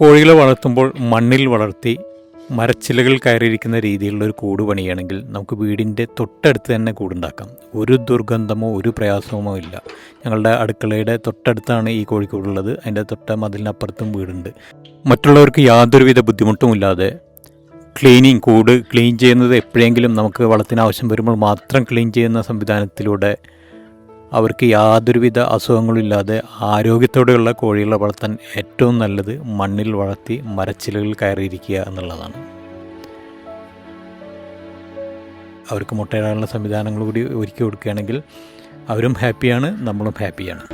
കോഴികളെ വളർത്തുമ്പോൾ മണ്ണിൽ വളർത്തി മരച്ചില്ലകൾ കയറിയിരിക്കുന്ന രീതിയിലുള്ള ഒരു കൂട് പണിയുകയാണെങ്കിൽ നമുക്ക് വീടിൻ്റെ തൊട്ടടുത്ത് തന്നെ കൂടുണ്ടാക്കാം. ഒരു ദുർഗന്ധമോ ഒരു പ്രയാസമോ ഇല്ല. ഞങ്ങളുടെ അടുക്കളയുടെ തൊട്ടടുത്താണ് ഈ കോഴിക്കൂടുള്ളത്. അതിൻ്റെ തൊട്ട മതിലിനപ്പുറത്തും വീടുണ്ട്. മറ്റുള്ളവർക്ക് യാതൊരുവിധ ബുദ്ധിമുട്ടുമില്ലാതെ കൂട് ക്ലീൻ ചെയ്യുന്നത് എപ്പോഴെങ്കിലും നമുക്ക് വളത്തിന് ആവശ്യം വരുമ്പോൾ മാത്രം ക്ലീൻ ചെയ്യുന്ന സംവിധാനത്തിലൂടെ അവർക്ക് യാതൊരുവിധ അസുഖങ്ങളില്ലാതെ ആരോഗ്യത്തോടെയുള്ള കോഴികളെ വളർത്താൻ ഏറ്റവും നല്ലത് മണ്ണിൽ വളർത്തി മരച്ചില്ലകളിൽ കയറിയിരിക്കുക എന്നുള്ളതാണ്. അവർക്ക് മുട്ടയിടാനുള്ള സംവിധാനങ്ങൾ കൂടി ഒരുക്കി കൊടുക്കുകയാണെങ്കിൽ അവരും ഹാപ്പിയാണ്, നമ്മളും ഹാപ്പിയാണ്.